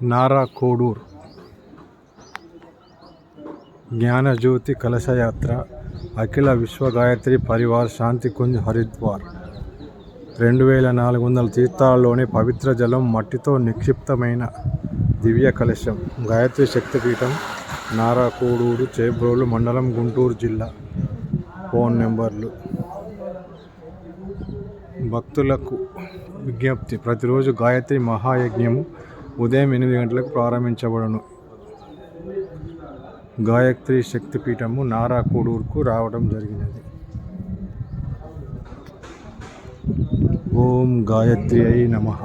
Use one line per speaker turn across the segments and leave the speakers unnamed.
नारा कोडूर ज्ञानज्योति कलश यात्रा अखिल विश्व गायत्री परिवार शांति कुंज हरिद्वार 2400 తీర్థాల్లోని పవిత్ర జలం మట్టితో నిక్షిప్తమైన దివ్య కలశం గాయత్రి శక్తిపీఠం నారా కోడూరు చేబ్రోలు మండలం గుంటూరు జిల్లా. ఫోన్ నెంబర్లు. భక్తులకు విజ్ఞప్తి, ప్రతిరోజు గాయత్రి మహాయజ్ఞము ఉదయం 8 గంటలకు ప్రారంభించబడును. గాయత్రి శక్తిపీఠము నారా కోడూరుకు రావడం జరిగినది. ఓం గాయత్రి అయి నమః.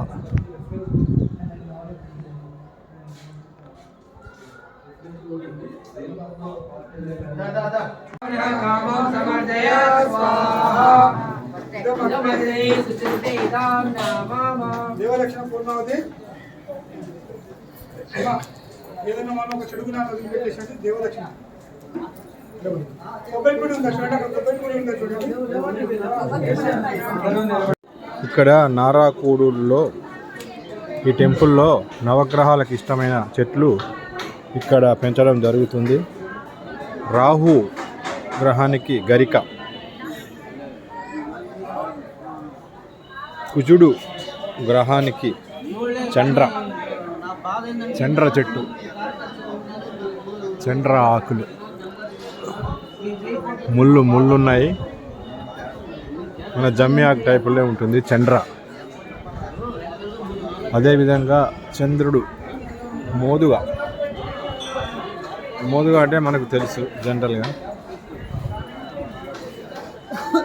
దేవలక్షణ పూర్ణావతి ఏదైనా మనం ఒక చెడుగు నాన్న వదిలిపెట్టేసి దేవలక్షణ కొబ్బరి పొడి ఉందా చూడండి, అక్కడ కొబ్బరి పొడి ఉందా చూడండి.
ఇక్కడ నారా కోడూరులో ఈ టెంపుల్లో నవగ్రహాలకు ఇష్టమైన చెట్లు ఇక్కడ పెంచడం జరుగుతుంది. రాహు గ్రహానికి గరిక, కుజుడు గ్రహానికి చండ్ర చెట్టు, చండ్ర ఆకులు, ముళ్ళున్నాయి. మన జమ్మి ఆకు టైపులో ఉంటుంది చండ్ర. అదేవిధంగా చంద్రుడు మోదుగా అంటే మనకు తెలుసు జనరల్గా.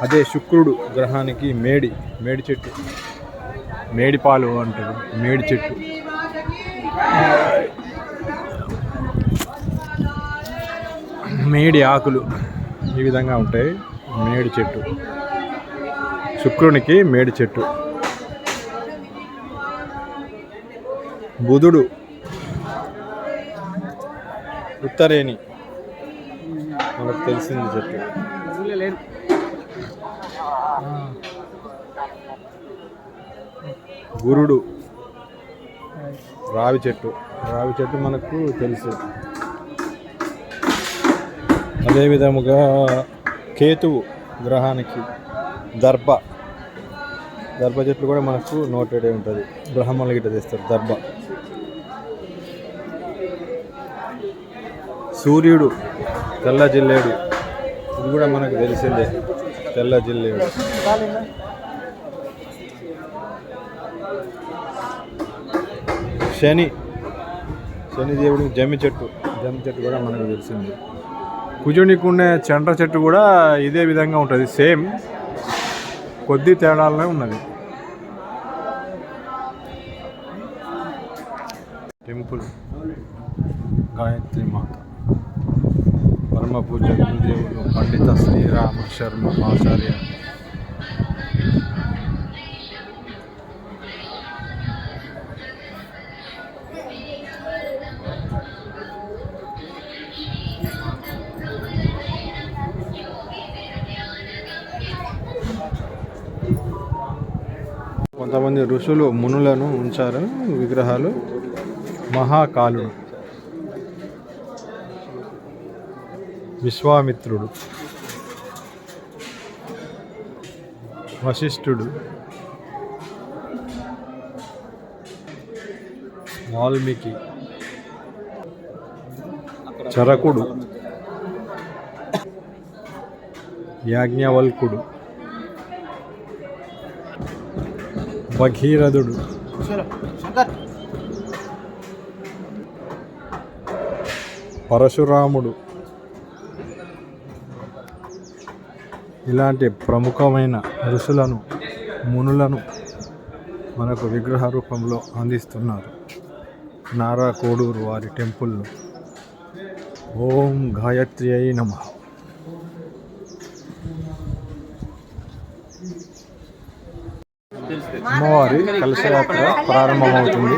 అదే శుక్రుడు గ్రహానికి మేడి చెట్టు, మేడిపాలు అంటారు, మేడి చెట్టు. మేడి ఆకులు ఈ విధంగా ఉంటాయి. మేడి చెట్టు, శుక్రునికి మేడి చెట్టు. బుధుడు ఉత్తరేణి మనకు తెలిసింది చెట్టు. గురుడు రావి చెట్టు మనకు తెలుసు. అదేవిధముగా కేతువు గ్రహానికి దర్భ చెట్లు కూడా మనకు నోటెడే ఉంటుంది. బ్రహ్మలు గిట్ట తెస్తారు దర్భ. సూర్యుడు తెల్ల జిల్లేడు, ఇది కూడా మనకు తెలిసిందే, తెల్ల జిల్లేడు. శని దేవుడికి జమ్మి చెట్టు కూడా మనకు తెలిసింది. కుజునికి ఉండే చండ్ర చెట్టు కూడా ఇదే విధంగా ఉంటుంది, సేమ్, కొద్ది తేడాలనే ఉన్నది. టెంపుల్ గాయత్రి మాత, పరమ పూజ గురుదేవులు పండిత శ్రీరామ శర్మ ఆచార్య. కొంతమంది ఋషులు మునులను ఉంచారు విగ్రహాలు. మహాకాలుడు, విశ్వామిత్రుడు, వశిష్ఠుడు, వాల్మీకి, చరకుడు, యాజ్ఞవల్కుడు, భగీరథుడు, పరశురాముడు, ఇలాంటి ప్రముఖమైన ఋషులను మునులను మనకు విగ్రహ రూపంలో అందిస్తున్నారు నారా కోడూరు వారి టెంపుల్లో. ఓం గాయత్రి అయి నమః. అమ్మవారి కలశయాత్ర ప్రారంభమవుతుంది.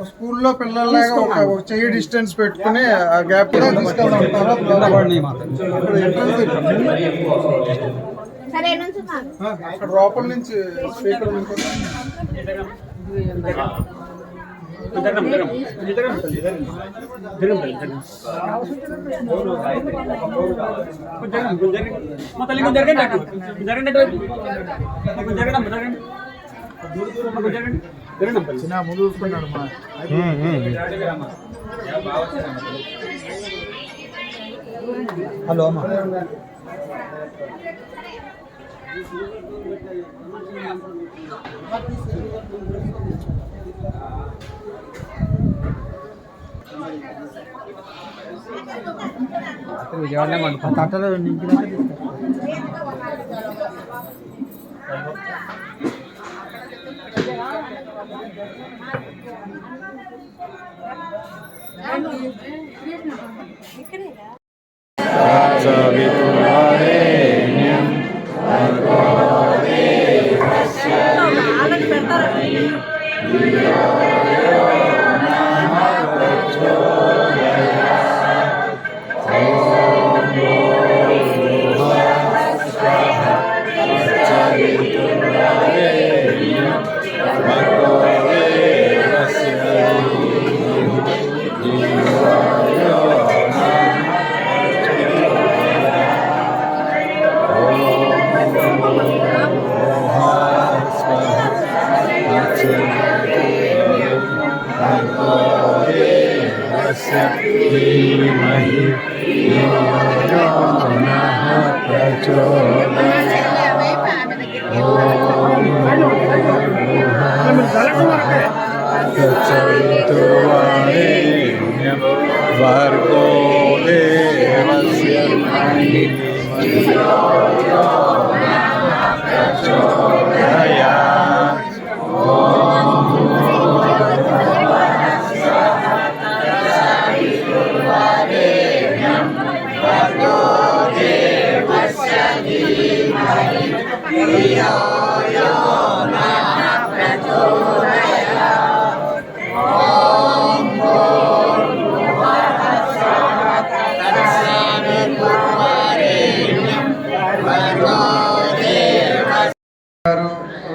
స్కూల్లో పిల్లల్లాగా ఒక చెయ్యి డిస్టెన్స్ పెట్టుకుని ఆ గ్యాప్ అక్కడ లోపల నుంచి స్పీకర్ ముందు చూసుకున్నాడు మా హలో అమ్మా విజయవాడలో మన కట్టలో
Vargo devasya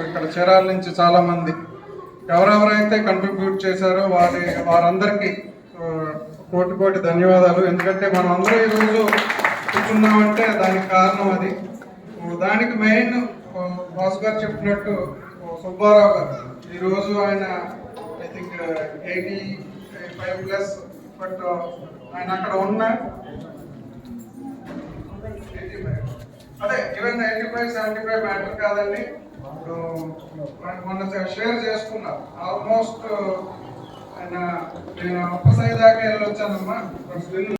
ఇక్కడ చీరాల నుంచి చాలా మంది ఎవరెవరైతే కంట్రిబ్యూట్ చేశారో వారందరికీ కోటి కోటి ధన్యవాదాలు. ఎందుకంటే మనం అందరూ ఈరోజు కూర్చున్నామంటే దానికి కారణం అది. దానికి మెయిన్ బాస్ గారు చెప్పినట్టు సుబ్బారావు గారు ఈరోజు ఆయన ఐ థింక్ 85+, బట్ ఆయన అక్కడ ఉన్న అదే ఈవెన్ 85-75 మ్యాటర్ కాదండి. ఇప్పుడు మొన్న షేర్ చేసుకున్నా ఆల్మోస్ట్ ఆయన నేను 30 దాకా వెళ్ళొచ్చానమ్మా.